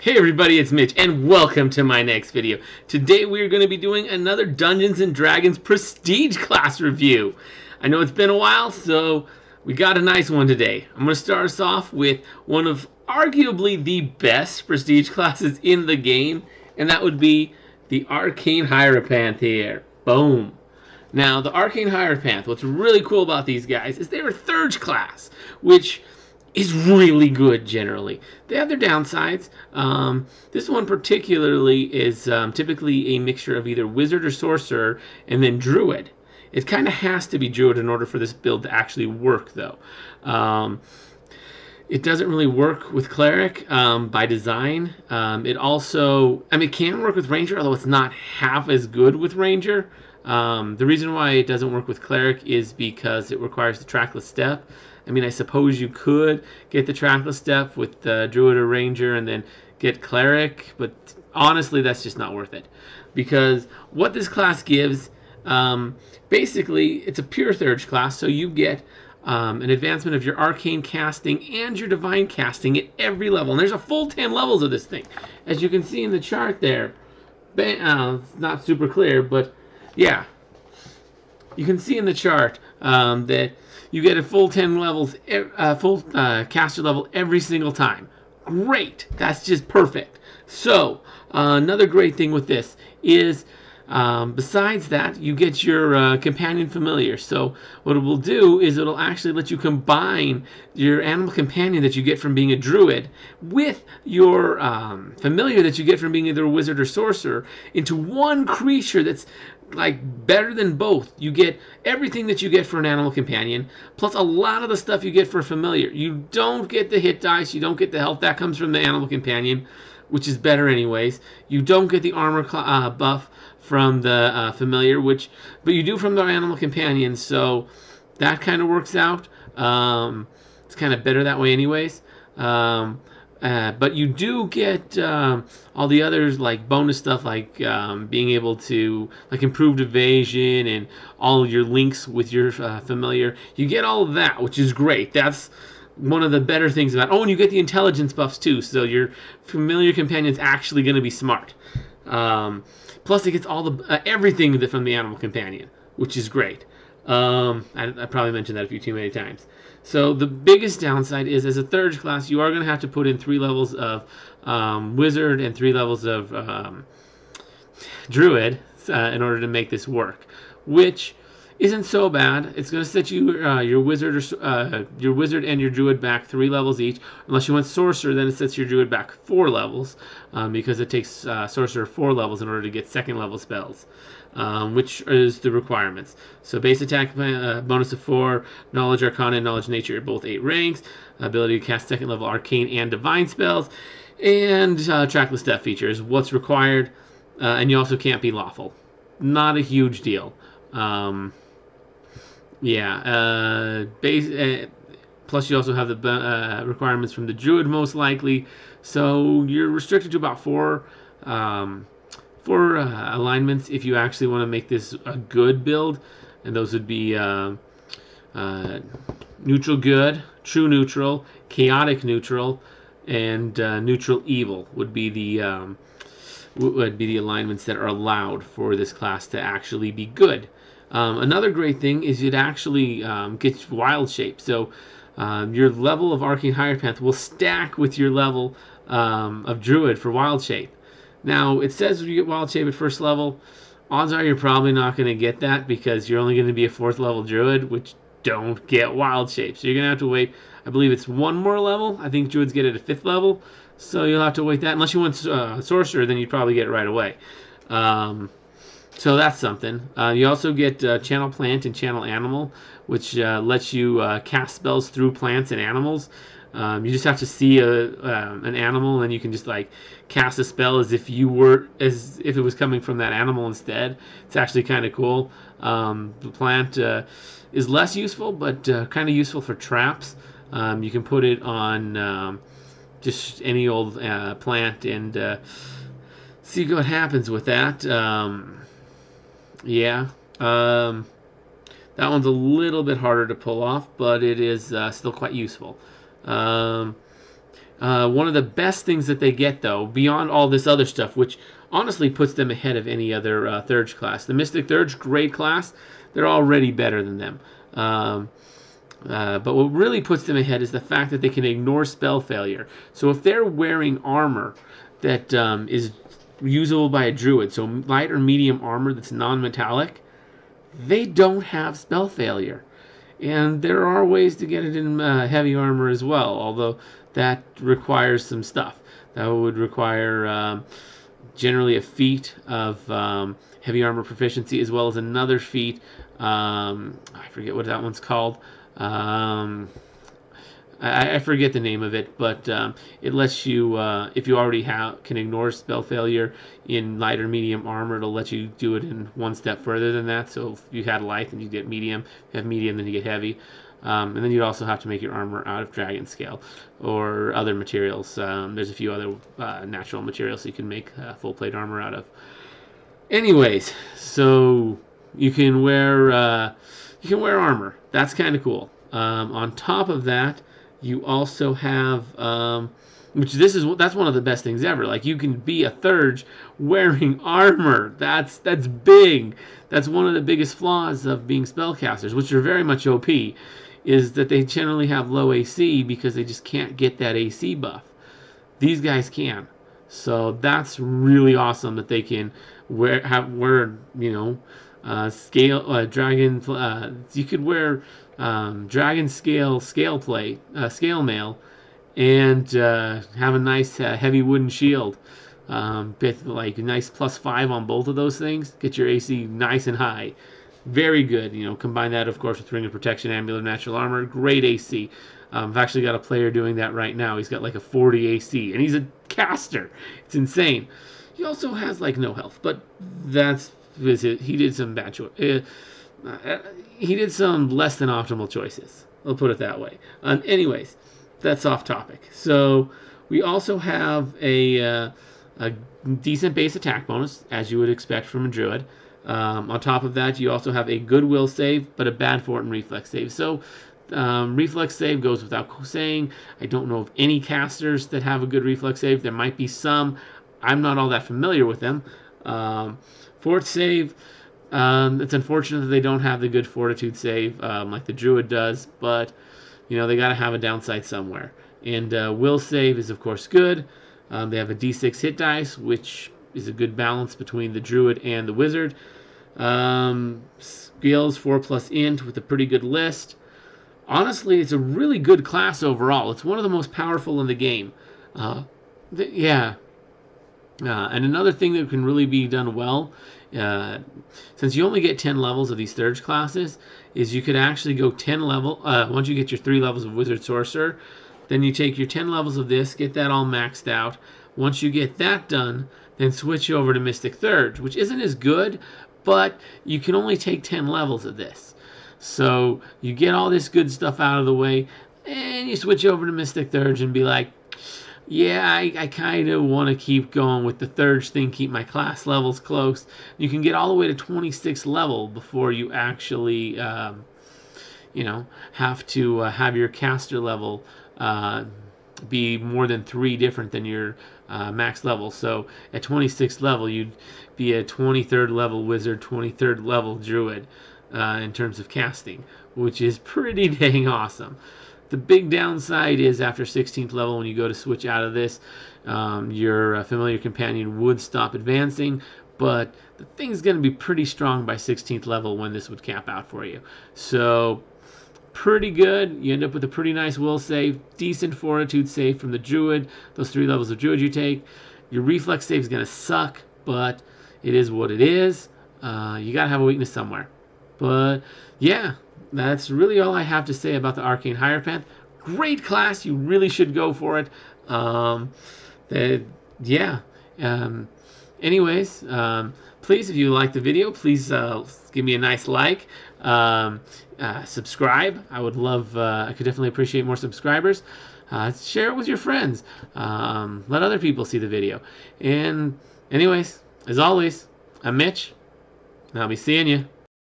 Hey everybody, it's Mitch, and welcome to my next video. Today we are going to be doing another Dungeons & Dragons Prestige class review. I know it's been a while, so we got a nice one today. I'm going to start us off with one of arguably the best Prestige classes in the game, and that would be the Arcane Hierophant here. Boom. Now, the Arcane Hierophant, what's really cool about these guys is they're a third class, which is really good generally. They have their downsides. This one particularly is typically a mixture of either wizard or sorcerer and then druid. It kind of has to be druid in order for this build to actually work, though. It doesn't really work with cleric by design. It also, it can work with ranger, although it's not half as good with ranger. The reason why it doesn't work with cleric is because it requires the trackless step. I suppose you could get the trackless step with the druid or ranger and then get cleric, but honestly, that's just not worth it. Because what this class gives, basically, it's a pure third class, so you get an advancement of your arcane casting and your divine casting at every level. And there's a full 10 levels of this thing. As you can see in the chart there, it's not super clear, but yeah. You can see in the chart that you get a full 10 levels, full caster level every single time. Great! That's just perfect. So, another great thing with this is, besides that, you get your companion familiar. So, what it will do is it'll actually let you combine your animal companion that you get from being a druid with your familiar that you get from being either a wizard or sorcerer into one creature that's like better than both. You get everything that you get for an animal companion, plus a lot of the stuff you get for a familiar. You don't get the hit dice, you don't get the health, that comes from the animal companion, which is better anyways. You don't get the armor buff from the familiar, but you do from the animal companion, so that kind of works out. It's kind of better that way anyways. But you do get all the others, like bonus stuff, like being able to, like, improved evasion and all your links with your familiar. You get all of that, which is great. That's one of the better things about. Oh, and you get the intelligence buffs too, so your familiar companion's actually going to be smart. Plus, it gets all the everything from the animal companion, which is great. I probably mentioned that a few too many times. So the biggest downside is, as a third class, you are going to have to put in 3 levels of wizard and 3 levels of druid in order to make this work, which isn't so bad. It's going to set you your wizard and your druid back 3 levels each. Unless you want sorcerer, then it sets your druid back 4 levels because it takes sorcerer 4 levels in order to get second level spells. Which is the requirements. So base attack bonus of 4, knowledge arcana and knowledge nature at both 8 ranks, ability to cast second level arcane and divine spells, and trackless step features. What's required, and you also can't be lawful. Not a huge deal. Plus you also have the requirements from the druid most likely, so you're restricted to about 4 alignments if you actually want to make this a good build, and those would be neutral good, true neutral, chaotic neutral, and neutral evil would be the alignments that are allowed for this class to actually be good. Another great thing is it actually gets wild shape. So your level of Arcane Hierophant will stack with your level of Druid for wild shape. Now, it says you get wild shape at first level. Odds are you're probably not going to get that because you're only going to be a 4th level druid, which don't get wild shape. So you're going to have to wait, I believe it's 1 more level. I think druids get it at 5th level. So you'll have to wait that. Unless you want sorcerer, then you'd probably get it right away. So that's something. You also get channel plant and channel animal, which lets you cast spells through plants and animals. You just have to see an animal, and then you can just like cast a spell as if it was coming from that animal instead. It's actually kind of cool. The plant is less useful, but kind of useful for traps. You can put it on just any old plant and see what happens with that. That one's a little bit harder to pull off, but it is still quite useful. One of the best things that they get, though, beyond all this other stuff, which honestly puts them ahead of any other Thurge class. The Mystic Thurge, great class. They're already better than them. But what really puts them ahead is the fact that they can ignore spell failure. So if they're wearing armor that is usable by a druid, so light or medium armor that's non-metallic, they don't have spell failure. And there are ways to get it in heavy armor as well, although that requires some stuff. That would require generally a feat of heavy armor proficiency, as well as another feat. I forget what that one's called. I forget the name of it, but it lets you, if you already can ignore spell failure in light or medium armor, it'll let you do it in one step further than that. So if you had light, then you get medium. If you have medium, then you get heavy. And then you'd also have to make your armor out of dragon scale or other materials. There's a few other natural materials you can make full plate armor out of. Anyways, so you can wear armor. That's kind of cool. On top of that, you also have, that's one of the best things ever. Like, you can be a Thurge wearing armor. That's big. That's one of the biggest flaws of being spellcasters, which are very much OP, is that they generally have low AC because they just can't get that AC buff. These guys can. So that's really awesome that they can wear dragon. You could wear dragon scale mail, and have a nice heavy wooden shield. Like a nice +5 on both of those things. Get your AC nice and high. Very good. Combine that, of course, with Ring of Protection, Amulet, Natural Armor. Great AC. I've actually got a player doing that right now. He's got like a 40 AC, and he's a caster. It's insane. He also has like no health, but he did some bad choices. He did some less than optimal choices. I'll put it that way. Anyways, that's off topic. So we also have a decent base attack bonus, as you would expect from a druid. On top of that, you also have a good will save, but a bad fort and reflex save. So reflex save goes without saying. I don't know of any casters that have a good reflex save. There might be some. I'm not all that familiar with them. Fort save, it's unfortunate that they don't have the good fortitude save like the druid does, but they got to have a downside somewhere. And will save is, of course, good. They have a d6 hit dice, which is a good balance between the druid and the wizard. Skills 4+ int with a pretty good list. Honestly, it's a really good class overall. It's one of the most powerful in the game. And another thing that can really be done well, since you only get 10 levels of these Thurge classes, is you could actually go 10 level. Once you get your 3 levels of Wizard Sorcerer, then you take your 10 levels of this, get that all maxed out. Once you get that done, then switch over to Mystic Thurge, which isn't as good, but you can only take 10 levels of this. So you get all this good stuff out of the way, and you switch over to Mystic Thurge and be like, yeah, I kind of want to keep going with the Thurge thing, keep my class levels close. You can get all the way to 26th level before you actually, have to have your caster level be more than 3 different than your max level. So at 26th level, you'd be a 23rd level wizard, 23rd level druid in terms of casting, which is pretty dang awesome. The big downside is after 16th level, when you go to switch out of this, your familiar companion would stop advancing, but the thing's going to be pretty strong by 16th level when this would cap out for you. So pretty good. You end up with a pretty nice will save, decent fortitude save from the druid, those 3 levels of druid you take. Your reflex save is going to suck, but it is what it is. You got to have a weakness somewhere. But yeah, that's really all I have to say about the Arcane Hierophant. Great class. You really should go for it. Anyways, please, if you like the video, please give me a nice like. Subscribe. I would love, I could definitely appreciate more subscribers. Share it with your friends. Let other people see the video. And anyways, as always, I'm Mitch, and I'll be seeing you.